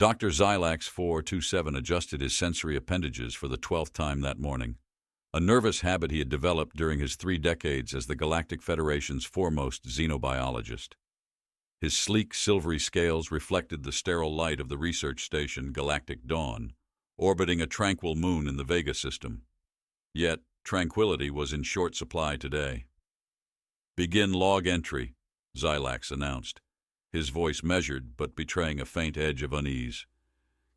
Dr. Xylax 427 adjusted his sensory appendages for the 12th time that morning, a nervous habit he had developed during his 3 decades as the Galactic Federation's foremost xenobiologist. His sleek, silvery scales reflected the sterile light of the research station Galactic Dawn, orbiting a tranquil moon in the Vega system. Yet, tranquility was in short supply today. "Begin log entry," Xylax announced, his voice measured but betraying a faint edge of unease.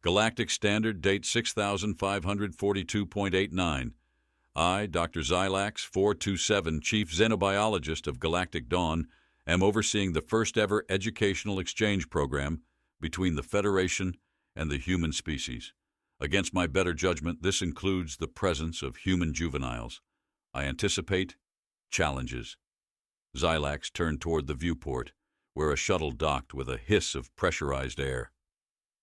"Galactic Standard, date 6542.89. I, Dr. Xylax 427, Chief Xenobiologist of Galactic Dawn, am overseeing the first-ever educational exchange program between the Federation and the human species. Against my better judgment, this includes the presence of human juveniles. I anticipate challenges." Xylax turned toward the viewport, where a shuttle docked with a hiss of pressurized air.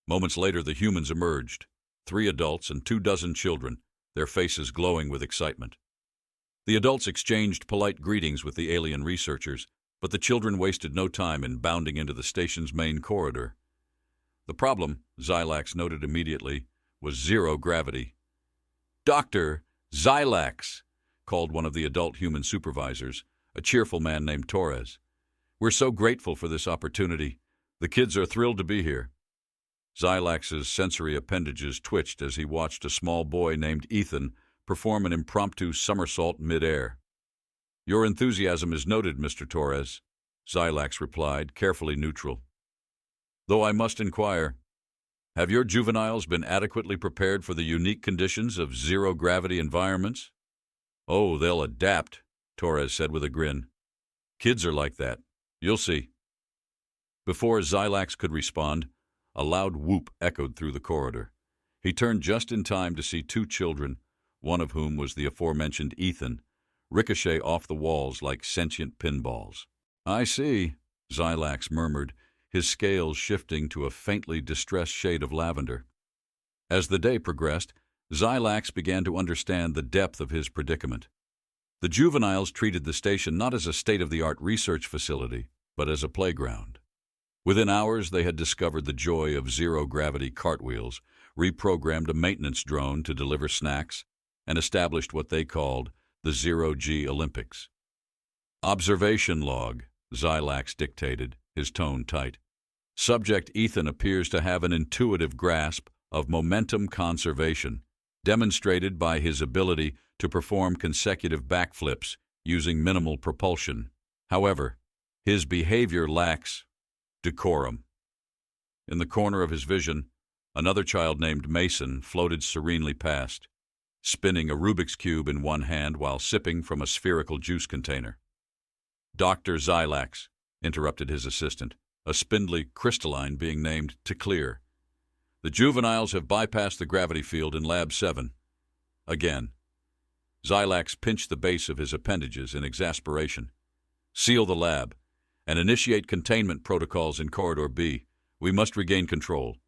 Moments later, the humans emerged, 3 adults and 24 children, their faces glowing with excitement. The adults exchanged polite greetings with the alien researchers, but the children wasted no time in bounding into the station's main corridor. The problem, Xylax noted immediately, was zero gravity. "Dr. Xylax," called one of the adult human supervisors, a cheerful man named Torres. "We're so grateful for this opportunity. The kids are thrilled to be here." Xylax's sensory appendages twitched as he watched a small boy named Ethan perform an impromptu somersault mid-air. "Your enthusiasm is noted, Mr. Torres," Xylax replied, carefully neutral. "Though I must inquire, have your juveniles been adequately prepared for the unique conditions of zero-gravity environments?" "Oh, they'll adapt," Torres said with a grin. "Kids are like that. You'll see." Before Xylax could respond, a loud whoop echoed through the corridor. He turned just in time to see 2 children, one of whom was the aforementioned Ethan, ricochet off the walls like sentient pinballs. "I see," Xylax murmured, his scales shifting to a faintly distressed shade of lavender. As the day progressed, Xylax began to understand the depth of his predicament. The juveniles treated the station not as a state-of-the-art research facility, but as a playground. Within hours, they had discovered the joy of zero-gravity cartwheels, reprogrammed a maintenance drone to deliver snacks, and established what they called the Zero-G Olympics. "Observation log," Xylax dictated, his tone tight. "Subject Ethan appears to have an intuitive grasp of momentum conservation, demonstrated by his ability to perform consecutive backflips using minimal propulsion. However, his behavior lacks decorum." In the corner of his vision, another child named Mason floated serenely past, spinning a Rubik's Cube in one hand while sipping from a spherical juice container. "Dr. Xylax," interrupted his assistant, a spindly crystalline being named to clear. "The juveniles have bypassed the gravity field in Lab 7. Again." Xylax pinched the base of his appendages in exasperation. "Seal the lab and initiate containment protocols in Corridor B. We must regain control."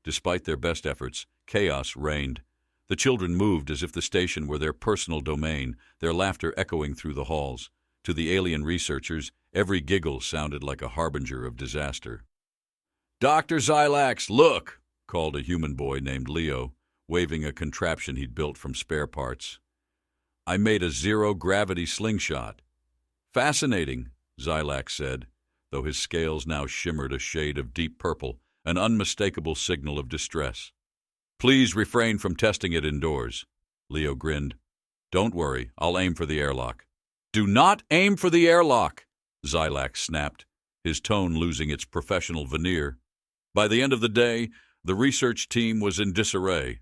Despite their best efforts, chaos reigned. The children moved as if the station were their personal domain, their laughter echoing through the halls. To the alien researchers, every giggle sounded like a harbinger of disaster. "Dr. Xylax, look!" called a human boy named Leo, waving a contraption he'd built from spare parts. "I made a zero-gravity slingshot." "Fascinating," Xylax said, though his scales now shimmered a shade of deep purple, an unmistakable signal of distress. "Please refrain from testing it indoors." Leo grinned. "Don't worry, I'll aim for the airlock." "Do not aim for the airlock," Xylax snapped, his tone losing its professional veneer. By the end of the day, the research team was in disarray.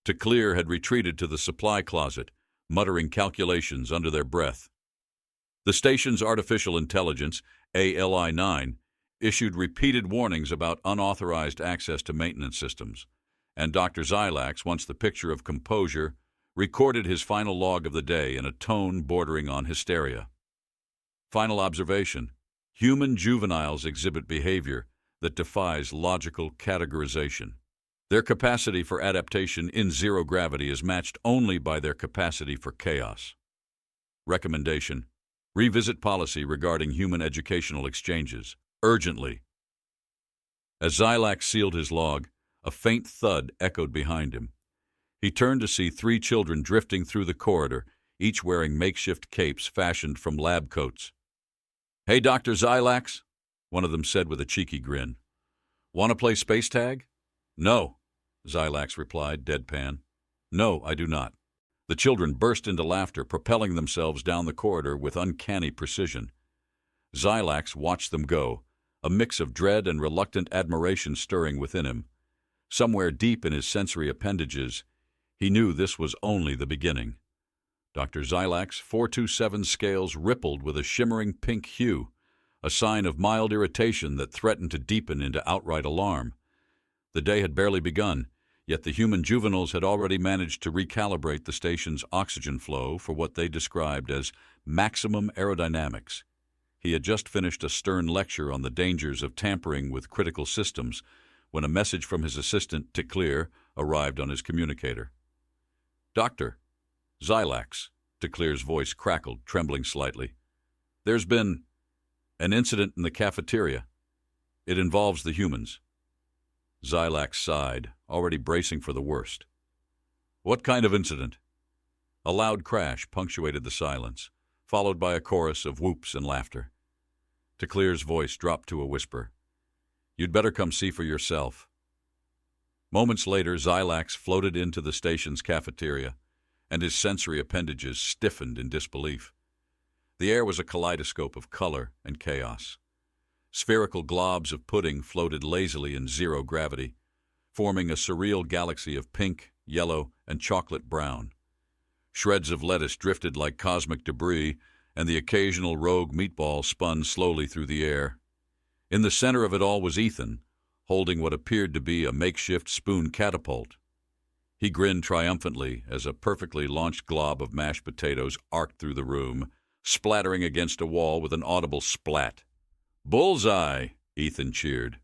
Teclear had retreated to the supply closet, muttering calculations under their breath. The station's artificial intelligence, ALI-9, issued repeated warnings about unauthorized access to maintenance systems, and Dr. Xylax, once the picture of composure, recorded his final log of the day in a tone bordering on hysteria. Final observation: human juveniles exhibit behavior that defies logical categorization. Their capacity for adaptation in zero gravity is matched only by their capacity for chaos. Recommendation: revisit policy regarding human educational exchanges, urgently. As Xylax sealed his log, A faint thud echoed behind him. He turned to see 3 children drifting through the corridor, each wearing makeshift capes fashioned from lab coats. "Hey, Dr. Zylax," one of them said with a cheeky grin. "Want to play space tag?" "No," Zylax replied, deadpan. "No, I do not." The children burst into laughter, propelling themselves down the corridor with uncanny precision. Zylax watched them go, a mix of dread and reluctant admiration stirring within him. Somewhere deep in his sensory appendages, he knew this was only the beginning. Dr. Zylax 427's scales rippled with a shimmering pink hue, a sign of mild irritation that threatened to deepen into outright alarm. The day had barely begun, yet the human juveniles had already managed to recalibrate the station's oxygen flow for what they described as maximum aerodynamics. He had just finished a stern lecture on the dangers of tampering with critical systems when a message from his assistant, Teclear, arrived on his communicator. "Doctor, Zylax," Teclear's voice crackled, trembling slightly. "There's been an incident in the cafeteria. It involves the humans." Zylax sighed, already bracing for the worst. "What kind of incident?" A loud crash punctuated the silence, followed by a chorus of whoops and laughter. Teclear's voice dropped to a whisper. "You'd better come see for yourself." Moments later, Zylax floated into the station's cafeteria, and his sensory appendages stiffened in disbelief. The air was a kaleidoscope of color and chaos. Spherical globs of pudding floated lazily in zero gravity, forming a surreal galaxy of pink, yellow, and chocolate brown. Shreds of lettuce drifted like cosmic debris, and the occasional rogue meatball spun slowly through the air. In the center of it all was Ethan, holding what appeared to be a makeshift spoon catapult. He grinned triumphantly as a perfectly launched glob of mashed potatoes arced through the room, splattering against a wall with an audible splat. "Bullseye!" Ethan cheered.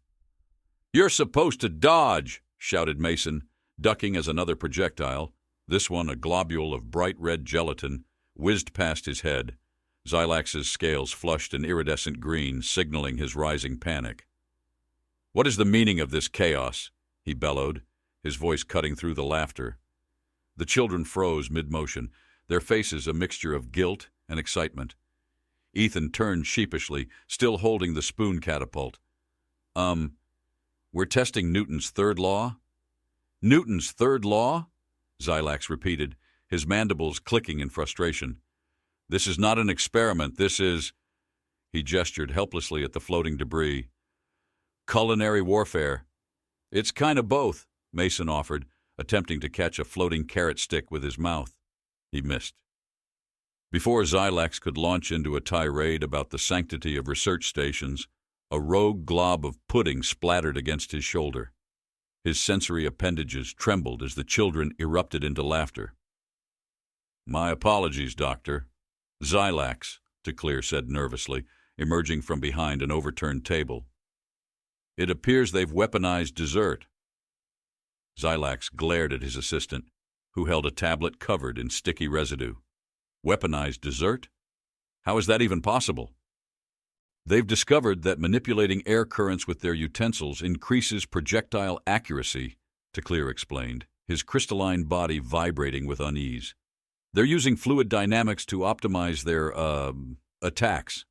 "You're supposed to dodge!" shouted Mason, ducking as another projectile, this one a globule of bright red gelatin, whizzed past his head. Zylax's scales flushed an iridescent green, signaling his rising panic. "What is the meaning of this chaos?" he bellowed, his voice cutting through the laughter. The children froze mid-motion, their faces a mixture of guilt and excitement. Ethan turned sheepishly, still holding the spoon catapult. We're testing Newton's third law?" "Newton's third law?" Zylax repeated, his mandibles clicking in frustration. "This is not an experiment, this is—" He gestured helplessly at the floating debris. "Culinary warfare." "It's kind of both," Mason offered, attempting to catch a floating carrot stick with his mouth. He missed. Before Zylax could launch into a tirade about the sanctity of research stations, a rogue glob of pudding splattered against his shoulder. His sensory appendages trembled as the children erupted into laughter. "My apologies, Doctor." "Zylax," Teclear said nervously, emerging from behind an overturned table. "It appears they've weaponized dessert." Zylax glared at his assistant, who held a tablet covered in sticky residue. "Weaponized dessert? How is that even possible?" "They've discovered that manipulating air currents with their utensils increases projectile accuracy," Teclear explained, his crystalline body vibrating with unease. "They're using fluid dynamics to optimize their, attacks."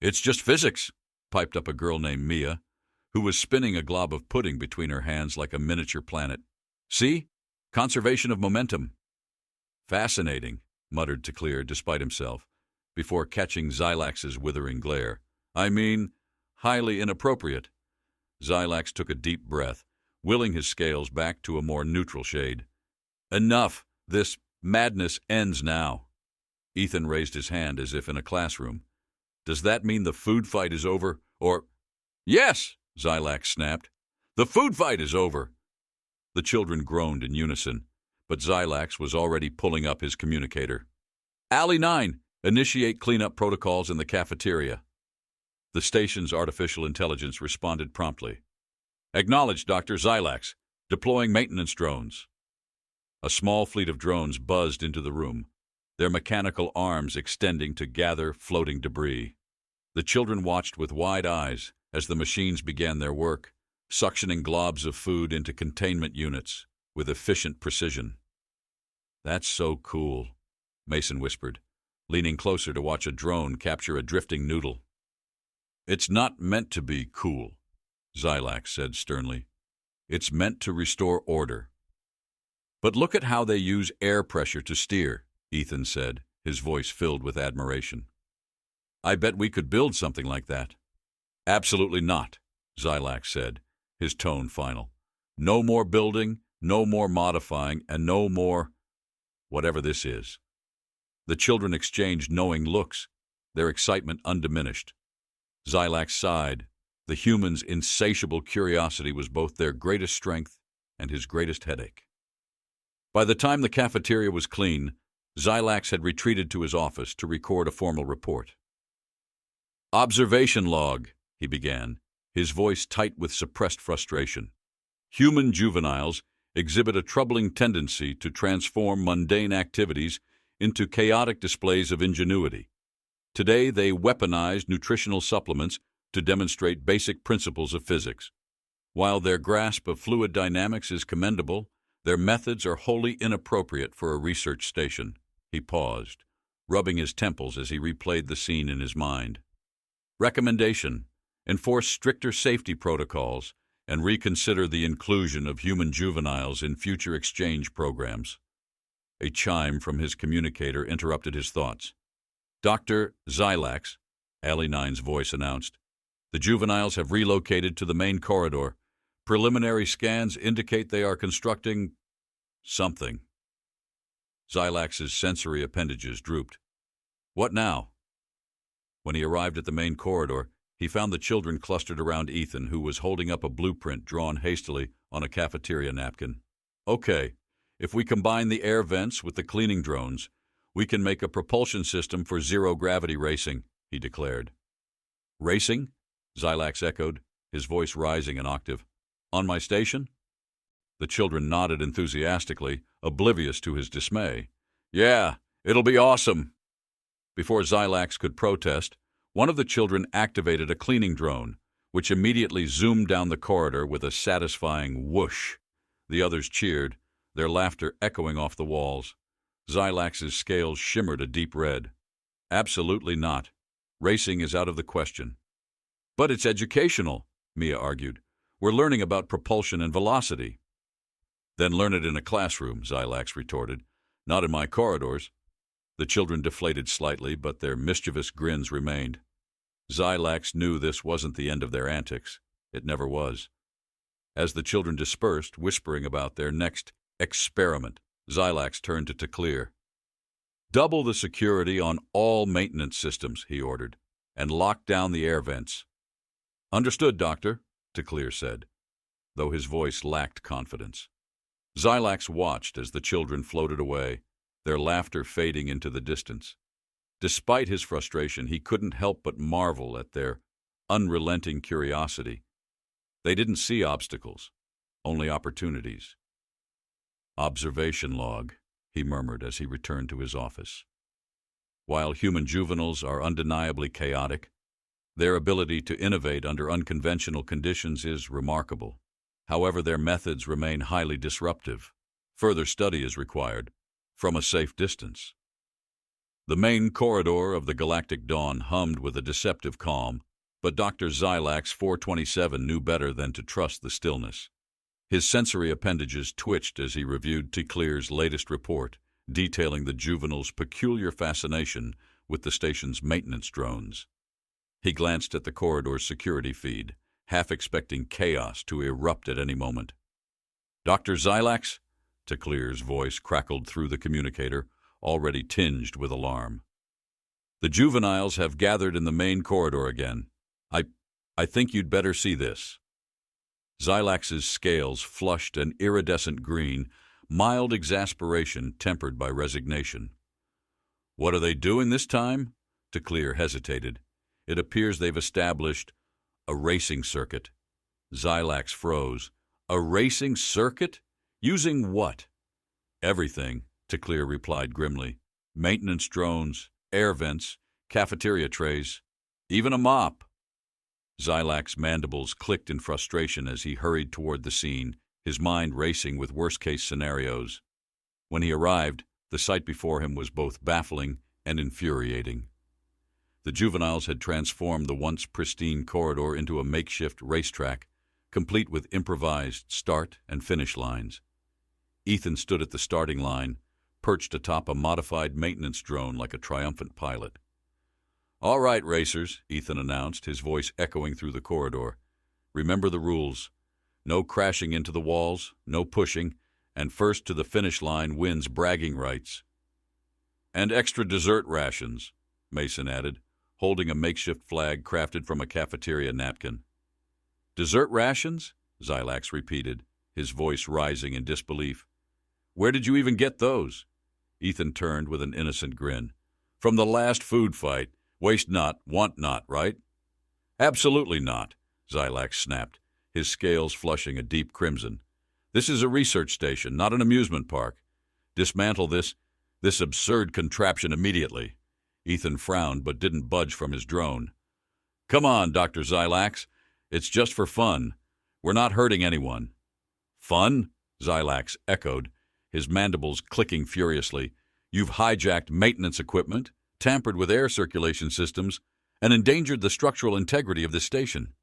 "It's just physics," piped up a girl named Mia, who was spinning a glob of pudding between her hands like a miniature planet. "See? Conservation of momentum." "Fascinating," muttered Teclear despite himself, before catching Zylax's withering glare. "I mean, highly inappropriate." Zylax took a deep breath, willing his scales back to a more neutral shade. "Enough! This madness ends now." Ethan raised his hand as if in a classroom. "Does that mean the food fight is over, or—" "Yes!" Zylax snapped. "The food fight is over!" The children groaned in unison, but Zylax was already pulling up his communicator. "Alley 9, initiate cleanup protocols in the cafeteria." The station's artificial intelligence responded promptly. "Acknowledged, Dr. Zylax. Deploying maintenance drones." A small fleet of drones buzzed into the room, their mechanical arms extending to gather floating debris. The children watched with wide eyes as the machines began their work, suctioning globs of food into containment units with efficient precision. "That's so cool," Mason whispered, leaning closer to watch a drone capture a drifting noodle. "It's not meant to be cool," Zylax said sternly. "It's meant to restore order." "But look at how they use air pressure to steer," Ethan said, his voice filled with admiration. "I bet we could build something like that." "Absolutely not," Zylax said, his tone final. "No more building, no more modifying, and no more whatever this is." The children exchanged knowing looks, their excitement undiminished. Zylax sighed. The humans' insatiable curiosity was both their greatest strength and his greatest headache. By the time the cafeteria was clean, Zylax had retreated to his office to record a formal report. "Observation log," he began, his voice tight with suppressed frustration. "Human juveniles exhibit a troubling tendency to transform mundane activities into chaotic displays of ingenuity. Today, they weaponize nutritional supplements to demonstrate basic principles of physics. While their grasp of fluid dynamics is commendable, their methods are wholly inappropriate for a research station." He paused, rubbing his temples as he replayed the scene in his mind. "Recommendation: enforce stricter safety protocols and reconsider the inclusion of human juveniles in future exchange programs." A chime from his communicator interrupted his thoughts. "Dr. Zylax," Allie-9's voice announced, "the juveniles have relocated to the main corridor. Preliminary scans indicate they are constructing something." Zylax's sensory appendages drooped. "What now?" When he arrived at the main corridor, he found the children clustered around Ethan, who was holding up a blueprint drawn hastily on a cafeteria napkin. "Okay, if we combine the air vents with the cleaning drones, we can make a propulsion system for zero-gravity racing," he declared. "Racing?" Zylax echoed, his voice rising an octave. "On my station?" The children nodded enthusiastically, oblivious to his dismay. "Yeah, it'll be awesome." Before Zylax could protest, one of the children activated a cleaning drone, which immediately zoomed down the corridor with a satisfying whoosh. The others cheered, their laughter echoing off the walls. Zylax's scales shimmered a deep red. "Absolutely not. Racing is out of the question." "But it's educational," Mia argued. "We're learning about propulsion and velocity." "Then learn it in a classroom," Zylax retorted. "Not in my corridors." The children deflated slightly, but their mischievous grins remained. Zylax knew this wasn't the end of their antics. It never was. As the children dispersed, whispering about their next experiment, Zylax turned to Teclear. "Double the security on all maintenance systems," he ordered, "and lock down the air vents." "Understood, Doctor," Teclear said, though his voice lacked confidence. Zylax watched as the children floated away, their laughter fading into the distance. Despite his frustration, he couldn't help but marvel at their unrelenting curiosity. They didn't see obstacles, only opportunities. "Observation log," he murmured as he returned to his office. While human juveniles are undeniably chaotic, their ability to innovate under unconventional conditions is remarkable. However, their methods remain highly disruptive. Further study is required, from a safe distance. The main corridor of the galactic dawn hummed with a deceptive calm, but Dr. Zylax 427 knew better than to trust the stillness. His sensory appendages twitched as he reviewed Teclear's latest report, detailing the juvenile's peculiar fascination with the station's maintenance drones. He glanced at the corridor's security feed, half expecting chaos to erupt at any moment. "Dr. Zylax?" Teclear's voice crackled through the communicator, already tinged with alarm. "The juveniles have gathered in the main corridor again. I think you'd better see this." Zylax's scales flushed an iridescent green, mild exasperation tempered by resignation. "What are they doing this time?" Teclear hesitated. "It appears they've established a racing circuit." Zylax froze. "A racing circuit? Using what?" "Everything," Teclear replied grimly. "Maintenance drones, air vents, cafeteria trays, even a mop." Xylac's mandibles clicked in frustration as he hurried toward the scene, his mind racing with worst-case scenarios. When he arrived, the sight before him was both baffling and infuriating. The juveniles had transformed the once pristine corridor into a makeshift racetrack, complete with improvised start and finish lines. Ethan stood at the starting line, perched atop a modified maintenance drone like a triumphant pilot. "All right, racers," Ethan announced, his voice echoing through the corridor. "Remember the rules. No crashing into the walls, no pushing, and first to the finish line wins bragging rights." "And extra dessert rations," Mason added, holding a makeshift flag crafted from a cafeteria napkin. "Dessert rations?" Xylax repeated, his voice rising in disbelief. "Where did you even get those?" Ethan turned with an innocent grin. "From the last food fight. Waste not, want not, right?" "Absolutely not," Xylax snapped, his scales flushing a deep crimson. "This is a research station, not an amusement park. Dismantle this absurd contraption immediately." Ethan frowned but didn't budge from his drone. "Come on, Dr. Xylax. It's just for fun. We're not hurting anyone." "Fun?" Xylax echoed, his mandibles clicking furiously. "You've hijacked maintenance equipment, tampered with air circulation systems, and endangered the structural integrity of this station."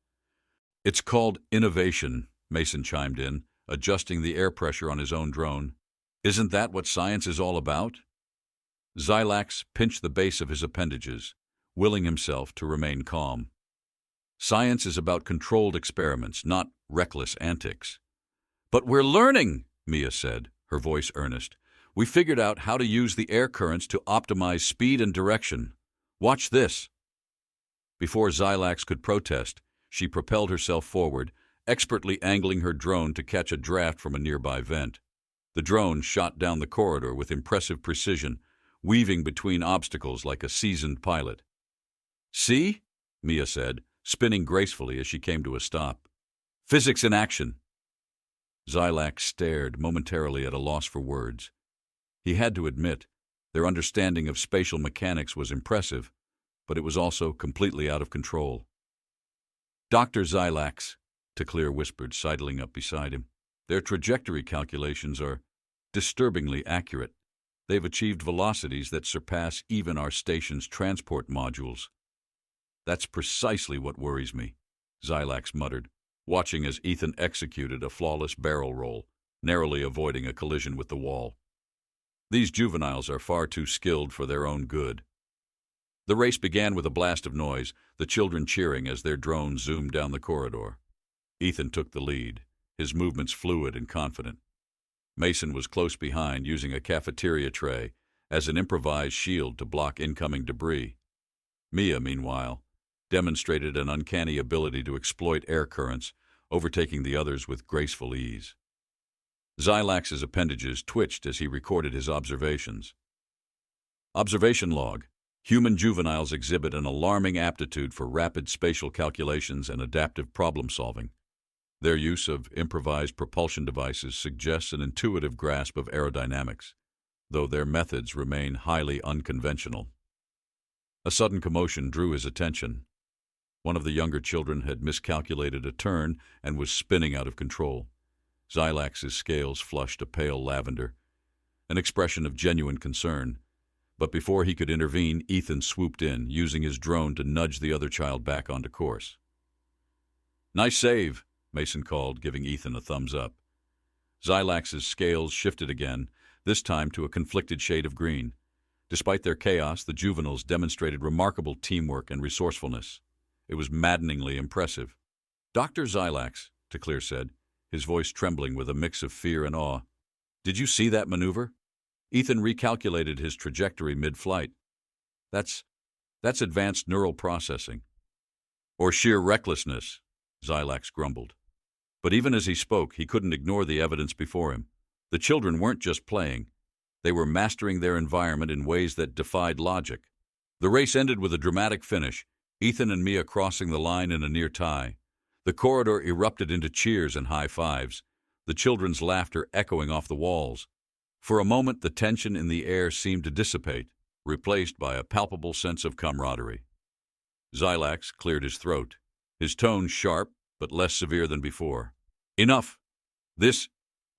"It's called innovation," Mason chimed in, adjusting the air pressure on his own drone. "Isn't that what science is all about?" Xylax pinched the base of his appendages, willing himself to remain calm. "Science is about controlled experiments, not reckless antics." "But we're learning," Mia said, her voice earnest. "We figured out how to use the air currents to optimize speed and direction. Watch this." Before Xylax could protest, she propelled herself forward, expertly angling her drone to catch a draft from a nearby vent. The drone shot down the corridor with impressive precision, weaving between obstacles like a seasoned pilot. "See?" Mia said, spinning gracefully as she came to a stop. "Physics in action." Xylax stared, momentarily at a loss for words. He had to admit, their understanding of spatial mechanics was impressive, but it was also completely out of control. "Dr. Xylax," Teclair whispered, sidling up beside him. "Their trajectory calculations are disturbingly accurate. They've achieved velocities that surpass even our station's transport modules." "That's precisely what worries me," Xylax muttered, watching as Ethan executed a flawless barrel roll, narrowly avoiding a collision with the wall. "These juveniles are far too skilled for their own good." The race began with a blast of noise, the children cheering as their drone zoomed down the corridor. Ethan took the lead, his movements fluid and confident. Mason was close behind, using a cafeteria tray as an improvised shield to block incoming debris. Mia, meanwhile, demonstrated an uncanny ability to exploit air currents, overtaking the others with graceful ease. Xylax's appendages twitched as he recorded his observations. Observation log. Human juveniles exhibit an alarming aptitude for rapid spatial calculations and adaptive problem-solving. Their use of improvised propulsion devices suggests an intuitive grasp of aerodynamics, though their methods remain highly unconventional. A sudden commotion drew his attention. One of the younger children had miscalculated a turn and was spinning out of control. Xylax's scales flushed a pale lavender, an expression of genuine concern. But before he could intervene, Ethan swooped in, using his drone to nudge the other child back onto course. "Nice save," Mason called, giving Ethan a thumbs up. Xylax's scales shifted again, this time to a conflicted shade of green. Despite their chaos, the juveniles demonstrated remarkable teamwork and resourcefulness. It was maddeningly impressive. "Dr. Xylax," Teclair said, his voice trembling with a mix of fear and awe. "Did you see that maneuver?" Ethan recalculated his trajectory mid-flight. That's advanced neural processing." "Or sheer recklessness," Xylax grumbled. But even as he spoke, he couldn't ignore the evidence before him. The children weren't just playing. They were mastering their environment in ways that defied logic. The race ended with a dramatic finish, Ethan and Mia crossing the line in a near tie. The corridor erupted into cheers and high fives, the children's laughter echoing off the walls. For a moment, the tension in the air seemed to dissipate, replaced by a palpable sense of camaraderie. Xylax cleared his throat. his tone sharp but less severe than before. Enough! This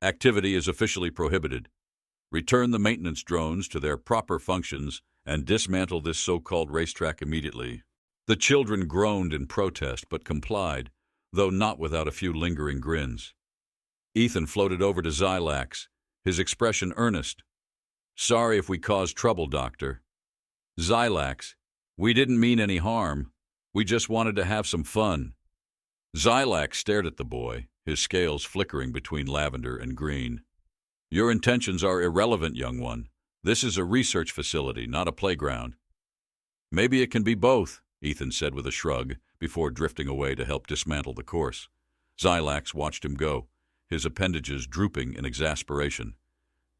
activity is officially prohibited. Return the maintenance drones to their proper functions and dismantle this so-called racetrack immediately. The children groaned in protest but complied, though not without a few lingering grins. Ethan floated over to Zylax, his expression earnest. "Sorry if we caused trouble, Doctor." "Zylax, we didn't mean any harm. We just wanted to have some fun." Zylax stared at the boy, his scales flickering between lavender and green. "Your intentions are irrelevant, young one. This is a research facility, not a playground." "Maybe it can be both," Ethan said with a shrug, before drifting away to help dismantle the course. Zylax watched him go, his appendages drooping in exasperation.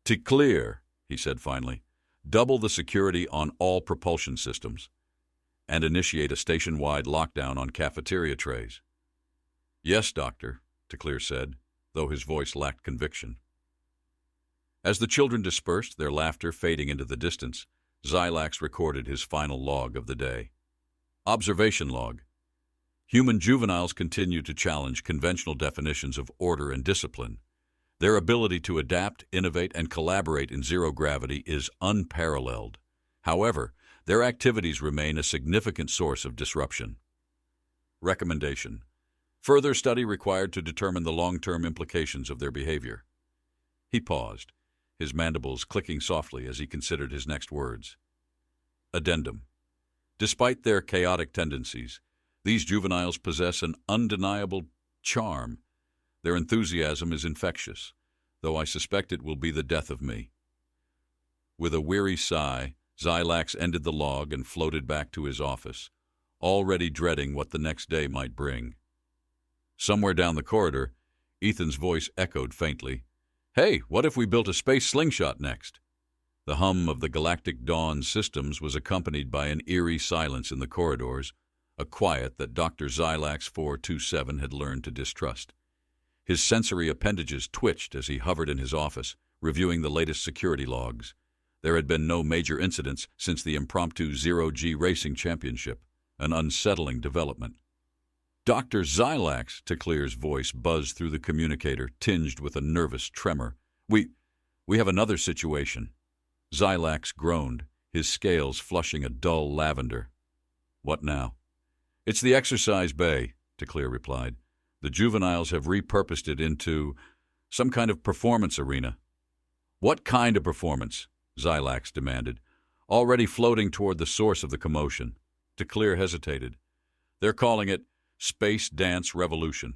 "To clear," he said finally, "double the security on all propulsion systems, and initiate a station-wide lockdown on cafeteria trays." "Yes, Doctor," Teclear said, though his voice lacked conviction. As the children dispersed, their laughter fading into the distance, Zylax recorded his final log of the day. Observation log. Human juveniles continue to challenge conventional definitions of order and discipline. Their ability to adapt, innovate, and collaborate in zero gravity is unparalleled. However, their activities remain a significant source of disruption. Recommendation. Further study required to determine the long-term implications of their behavior. He paused, his mandibles clicking softly as he considered his next words. Addendum. Despite their chaotic tendencies, these juveniles possess an undeniable charm. Their enthusiasm is infectious, though I suspect it will be the death of me. With a weary sigh, Zylax ended the log and floated back to his office, already dreading what the next day might bring. Somewhere down the corridor, Ethan's voice echoed faintly. "Hey, what if we built a space slingshot next?" The hum of the Galactic Dawn systems was accompanied by an eerie silence in the corridors, a quiet that Dr. Zylax 427 had learned to distrust. His sensory appendages twitched as he hovered in his office, reviewing the latest security logs. There had been no major incidents since the impromptu Zero-G Racing Championship, an unsettling development. "Dr. Zylax," Teclear's voice buzzed through the communicator, tinged with a nervous tremor. We have another situation." Zylax groaned, his scales flushing a dull lavender. "What now?" "It's the exercise bay," Teclear replied. "The juveniles have repurposed it into some kind of performance arena." "What kind of performance?" Zylax demanded, already floating toward the source of the commotion. Teclear hesitated. "They're calling it Space Dance Revolution."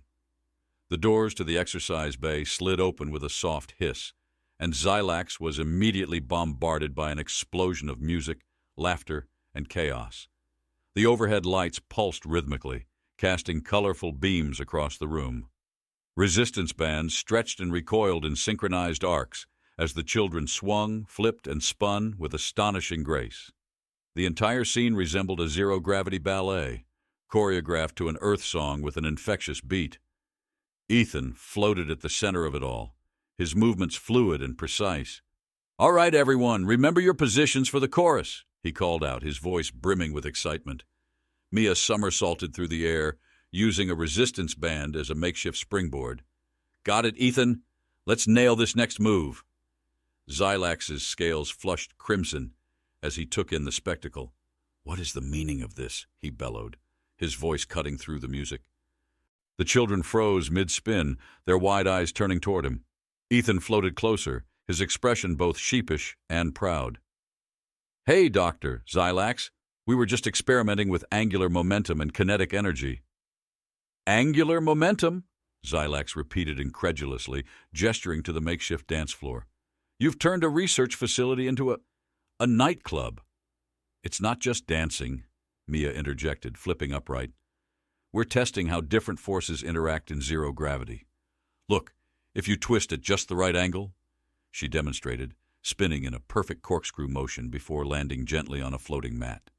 The doors to the exercise bay slid open with a soft hiss, and Zylax was immediately bombarded by an explosion of music, laughter, and chaos. The overhead lights pulsed rhythmically, casting colorful beams across the room. Resistance bands stretched and recoiled in synchronized arcs as the children swung, flipped, and spun with astonishing grace. The entire scene resembled a zero-gravity ballet, choreographed to an Earth song with an infectious beat. Ethan floated at the center of it all, his movements fluid and precise. "All right, everyone, remember your positions for the chorus," he called out, his voice brimming with excitement. Mia somersaulted through the air, using a resistance band as a makeshift springboard. "Got it, Ethan? Let's nail this next move." Zylax's scales flushed crimson as he took in the spectacle. "What is the meaning of this?" he bellowed, his voice cutting through the music. The children froze mid-spin, their wide eyes turning toward him. Ethan floated closer, his expression both sheepish and proud. "Hey, Dr. Zylax, we were just experimenting with angular momentum and kinetic energy." "Angular momentum?" Zylax repeated incredulously, gesturing to the makeshift dance floor. "You've turned a research facility into a nightclub." "It's not just dancing," Mia interjected, flipping upright. "We're testing how different forces interact in zero gravity. Look, if you twist at just the right angle," she demonstrated, spinning in a perfect corkscrew motion before landing gently on a floating mat.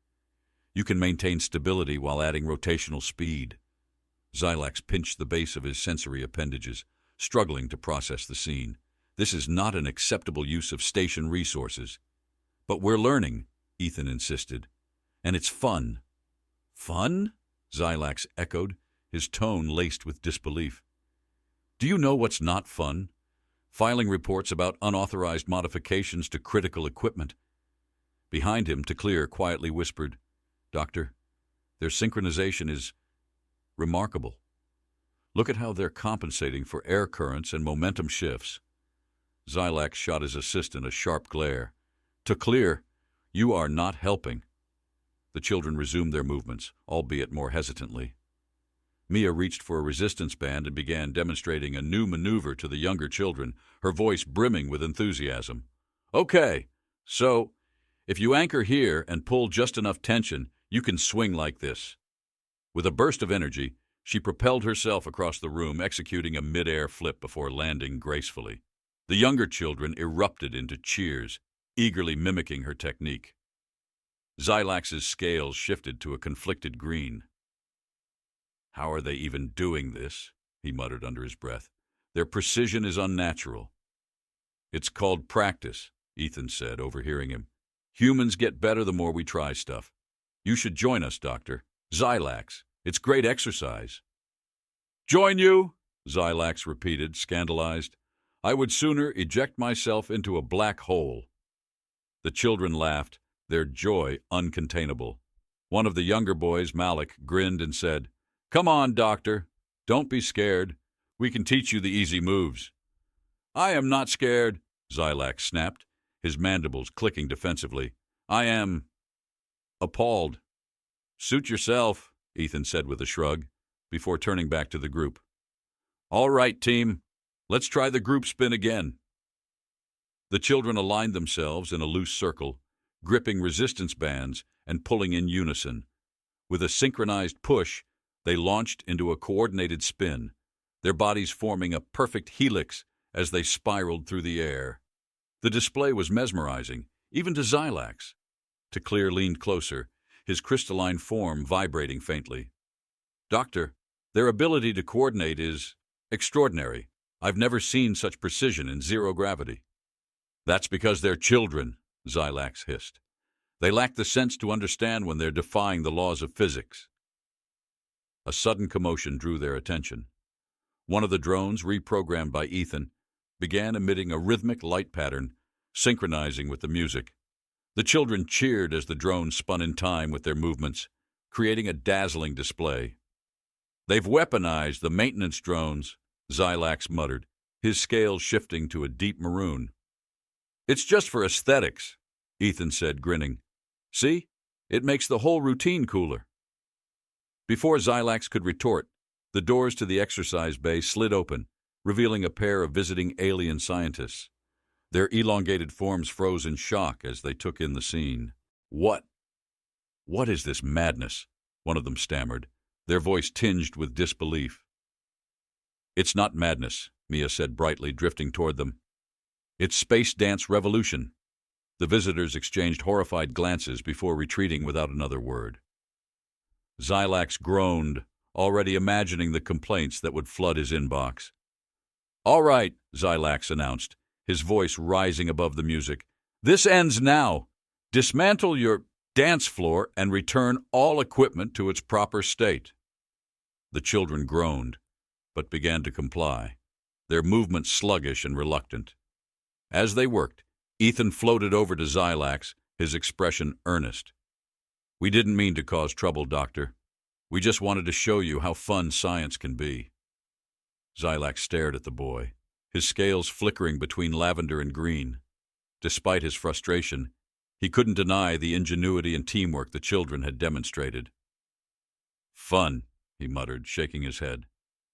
"You can maintain stability while adding rotational speed." Zylax pinched the base of his sensory appendages, struggling to process the scene. "This is not an acceptable use of station resources." "But we're learning," Ethan insisted. "And it's fun." "Fun?" Zylax echoed, his tone laced with disbelief. "Do you know what's not fun? Filing reports about unauthorized modifications to critical equipment." Behind him, Teclear quietly whispered, "Doctor, their synchronization is remarkable. Look at how they're compensating for air currents and momentum shifts." Zylax shot his assistant a sharp glare. "Teclear, you are not helping." The children resumed their movements, albeit more hesitantly. Mia reached for a resistance band and began demonstrating a new maneuver to the younger children, her voice brimming with enthusiasm. "Okay, so if you anchor here and pull just enough tension, you can swing like this." With a burst of energy, she propelled herself across the room, executing a mid-air flip before landing gracefully. The younger children erupted into cheers, eagerly mimicking her technique. Zylax's scales shifted to a conflicted green. "How are they even doing this?" he muttered under his breath. "Their precision is unnatural." "It's called practice," Ethan said, overhearing him. "Humans get better the more we try stuff. You should join us, Doctor. Zylax, it's great exercise." "Join you?" Zylax repeated, scandalized. "I would sooner eject myself into a black hole." The children laughed, their joy uncontainable. One of the younger boys, Malik, grinned and said, "Come on, Doctor. Don't be scared. We can teach you the easy moves." "I am not scared," Zylax snapped, his mandibles clicking defensively. "I am appalled." "Suit yourself," Ethan said with a shrug, before turning back to the group. "All right, team. Let's try the group spin again." The children aligned themselves in a loose circle, gripping resistance bands and pulling in unison. With a synchronized push, they launched into a coordinated spin, their bodies forming a perfect helix as they spiraled through the air. The display was mesmerizing, even to Zylax. Teclear leaned closer, his crystalline form vibrating faintly. "Doctor, their ability to coordinate is extraordinary. I've never seen such precision in zero gravity." "That's because they're children," Zylax hissed. "They lack the sense to understand when they're defying the laws of physics." A sudden commotion drew their attention. One of the drones, reprogrammed by Ethan, began emitting a rhythmic light pattern, synchronizing with the music. The children cheered as the drone spun in time with their movements, creating a dazzling display. "They've weaponized the maintenance drones," Zylax muttered, his scales shifting to a deep maroon. "It's just for aesthetics," Ethan said, grinning. "See? It makes the whole routine cooler." Before Zylax could retort, the doors to the exercise bay slid open, revealing a pair of visiting alien scientists. Their elongated forms froze in shock as they took in the scene. What is this madness?" one of them stammered, their voice tinged with disbelief. "It's not madness," Mia said brightly, drifting toward them. "It's space dance revolution." The visitors exchanged horrified glances before retreating without another word. Zylax groaned, already imagining the complaints that would flood his inbox. "All right," Zylax announced, his voice rising above the music. "This ends now. Dismantle your dance floor and return all equipment to its proper state." The children groaned, but began to comply, their movements sluggish and reluctant. As they worked, Ethan floated over to Zylax, his expression earnest. "We didn't mean to cause trouble, Doctor. We just wanted to show you how fun science can be." Zylax stared at the boy, his scales flickering between lavender and green. Despite his frustration, he couldn't deny the ingenuity and teamwork the children had demonstrated. "Fun," he muttered, shaking his head.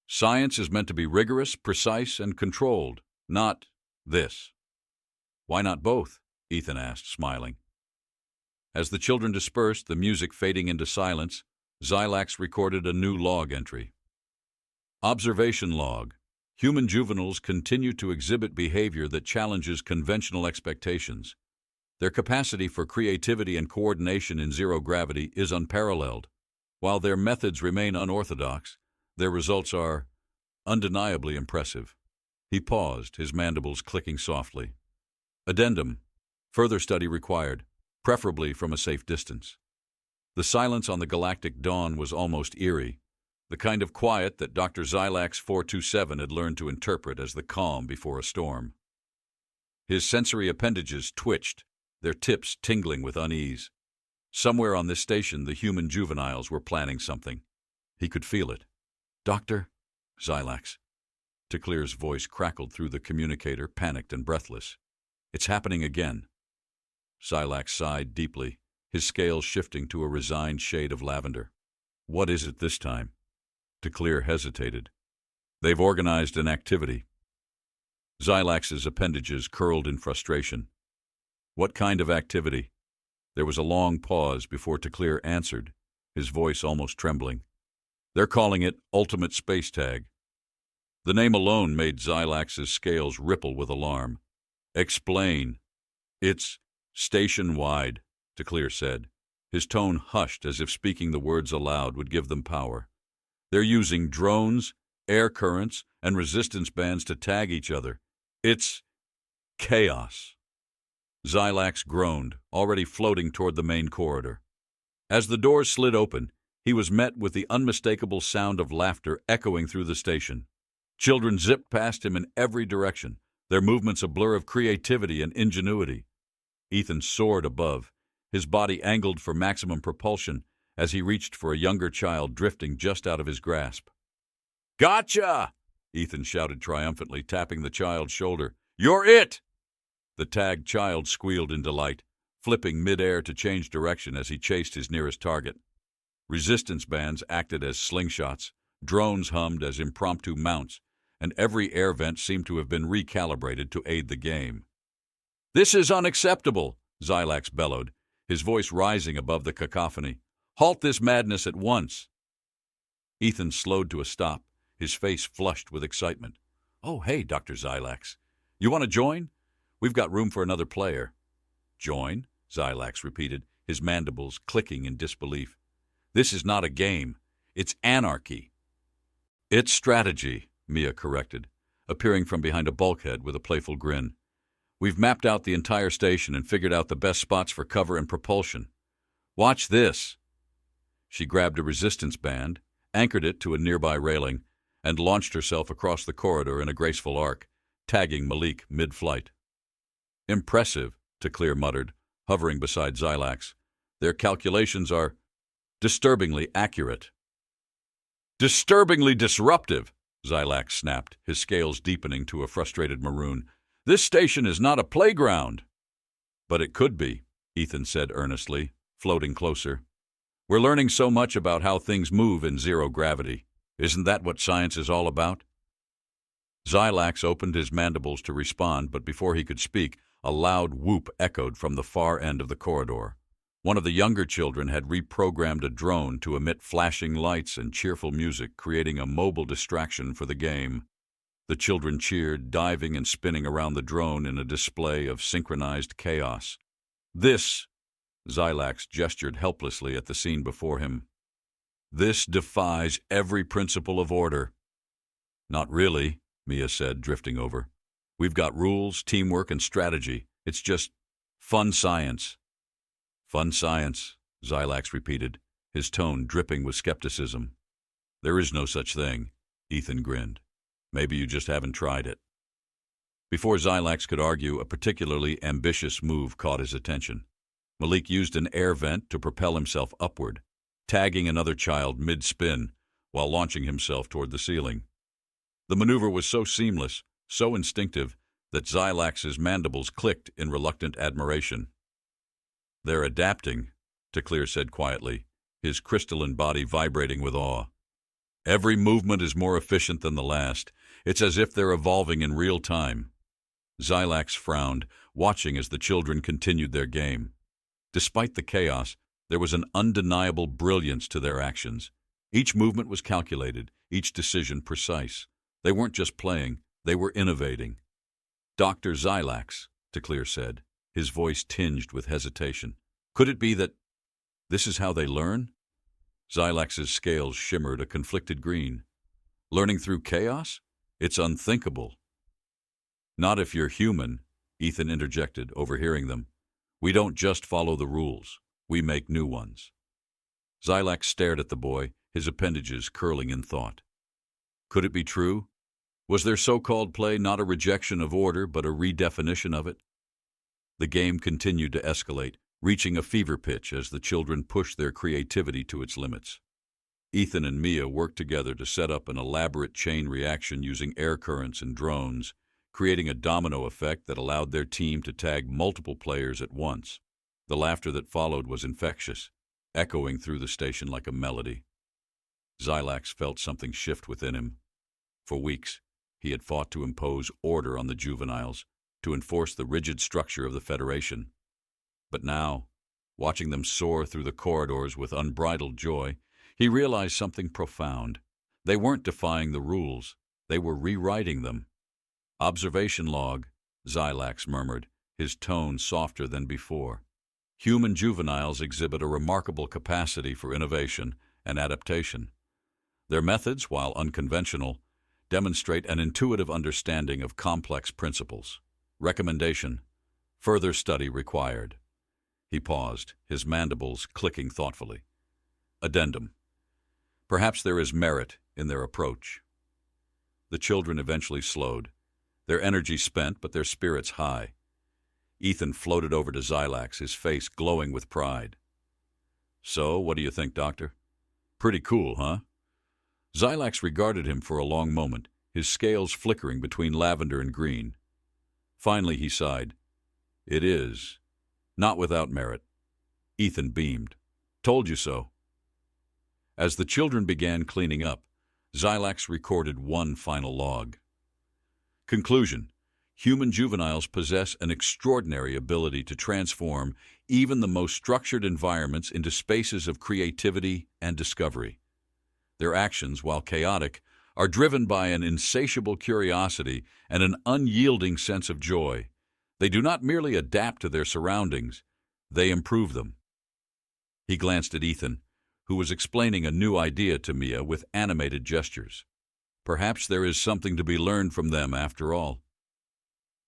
"Science is meant to be rigorous, precise, and controlled, not this." "Why not both?" Ethan asked, smiling. As the children dispersed, the music fading into silence, Zylax recorded a new log entry. Observation log. Human juveniles continue to exhibit behavior that challenges conventional expectations. Their capacity for creativity and coordination in zero gravity is unparalleled. While their methods remain unorthodox, their results are undeniably impressive. He paused, his mandibles clicking softly. Addendum. Further study required, preferably from a safe distance. The silence on the galactic dawn was almost eerie, the kind of quiet that Dr. Zylax 427 had learned to interpret as the calm before a storm. His sensory appendages twitched, their tips tingling with unease. Somewhere on this station, the human juveniles were planning something. He could feel it. "Doctor?" "Zylax." Teclear's voice crackled through the communicator, panicked and breathless. "It's happening again." Zylax sighed deeply, his scales shifting to a resigned shade of lavender. "What is it this time?" Teclear hesitated. "They've organized an activity." Zylax's appendages curled in frustration. "What kind of activity?" There was a long pause before Teclear answered, his voice almost trembling. "They're calling it Ultimate Space Tag." The name alone made Zylax's scales ripple with alarm. "Explain." "It's station-wide," Teclear said. His tone hushed as if speaking the words aloud would give them power. "They're using drones, air currents, and resistance bands to tag each other. It's chaos." Zylax groaned, already floating toward the main corridor. As the doors slid open, he was met with the unmistakable sound of laughter echoing through the station. Children zipped past him in every direction, their movements a blur of creativity and ingenuity. Ethan soared above, his body angled for maximum propulsion as he reached for a younger child drifting just out of his grasp. "Gotcha!" Ethan shouted triumphantly, tapping the child's shoulder. "You're it!" The tagged child squealed in delight, flipping mid-air to change direction as he chased his nearest target. Resistance bands acted as slingshots, drones hummed as impromptu mounts, and every air vent seemed to have been recalibrated to aid the game. "This is unacceptable," Zylax bellowed, his voice rising above the cacophony. "Halt this madness at once." Ethan slowed to a stop, his face flushed with excitement. "Oh, hey, Dr. Zylax. You want to join? We've got room for another player." "Join?" Zylax repeated, his mandibles clicking in disbelief. "This is not a game. It's anarchy." "It's strategy," Mia corrected, appearing from behind a bulkhead with a playful grin. "We've mapped out the entire station and figured out the best spots for cover and propulsion. Watch this." She grabbed a resistance band, anchored it to a nearby railing, and launched herself across the corridor in a graceful arc, tagging Malik mid-flight. "Impressive," Teclear muttered, hovering beside Zylax. "Their calculations are disturbingly accurate." "Disturbingly disruptive," Zylax snapped, his scales deepening to a frustrated maroon. "This station is not a playground." "But it could be," Ethan said earnestly, floating closer. "We're learning so much about how things move in zero gravity. Isn't that what science is all about?" Zylax opened his mandibles to respond, but before he could speak, a loud whoop echoed from the far end of the corridor. One of the younger children had reprogrammed a drone to emit flashing lights and cheerful music, creating a mobile distraction for the game. The children cheered, diving and spinning around the drone in a display of synchronized chaos. "This," Zylax gestured helplessly at the scene before him, "this defies every principle of order." "Not really," Mia said, drifting over. "We've got rules, teamwork, and strategy. It's just fun science." "Fun science," Zylax repeated, his tone dripping with skepticism. "There is no such thing," Ethan grinned. "Maybe you just haven't tried it." Before Zylax could argue, a particularly ambitious move caught his attention. Malik used an air vent to propel himself upward, tagging another child mid-spin while launching himself toward the ceiling. The maneuver was so seamless, so instinctive, that Zylax's mandibles clicked in reluctant admiration. "They're adapting," Teclear said quietly, his crystalline body vibrating with awe. "Every movement is more efficient than the last. It's as if they're evolving in real time." Zylax frowned, watching as the children continued their game. Despite the chaos, there was an undeniable brilliance to their actions. Each movement was calculated, each decision precise. They weren't just playing, they were innovating. "Dr. Zylax," Teclear said, his voice tinged with hesitation. "Could it be that this is how they learn?" Zylax's scales shimmered a conflicted green. "Learning through chaos? It's unthinkable." "Not if you're human," Ethan interjected, overhearing them. "We don't just follow the rules. We make new ones." Zylax stared at the boy, his appendages curling in thought. Could it be true? Was their so-called play not a rejection of order, but a redefinition of it? The game continued to escalate, reaching a fever pitch as the children pushed their creativity to its limits. Ethan and Mia worked together to set up an elaborate chain reaction using air currents and drones, creating a domino effect that allowed their team to tag multiple players at once. The laughter that followed was infectious, echoing through the station like a melody. Zylax felt something shift within him. For weeks, he had fought to impose order on the juveniles, to enforce the rigid structure of the Federation. But now, watching them soar through the corridors with unbridled joy, he realized something profound. They weren't defying the rules, they were rewriting them. "Observation log," Zylax murmured, his tone softer than before. Human juveniles exhibit a remarkable capacity for innovation and adaptation. Their methods, while unconventional, demonstrate an intuitive understanding of complex principles. Recommendation: further study required. He paused, his mandibles clicking thoughtfully. Addendum: perhaps there is merit in their approach. The children eventually slowed, their energy spent but their spirits high. Ethan floated over to Zylax, his face glowing with pride. "So, what do you think, Doctor? Pretty cool, huh?" Zylax regarded him for a long moment, his scales flickering between lavender and green. Finally he sighed. "It is. Not without merit." Ethan beamed. "Told you so." As the children began cleaning up, Zylax recorded one final log. Conclusion: human juveniles possess an extraordinary ability to transform even the most structured environments into spaces of creativity and discovery. Their actions, while chaotic, are driven by an insatiable curiosity and an unyielding sense of joy. They do not merely adapt to their surroundings, they improve them. He glanced at Ethan, who was explaining a new idea to Mia with animated gestures. Perhaps there is something to be learned from them after all.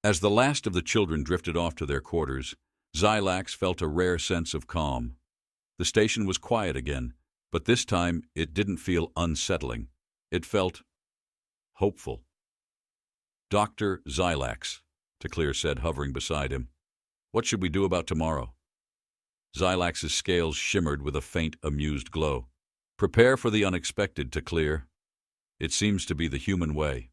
As the last of the children drifted off to their quarters, Zylax felt a rare sense of calm. The station was quiet again, but this time it didn't feel unsettling. It felt hopeful. "Dr. Zylax," Teclear said, hovering beside him. "What should we do about tomorrow?" Zylax's scales shimmered with a faint, amused glow. "Prepare for the unexpected, Teclear. It seems to be the human way."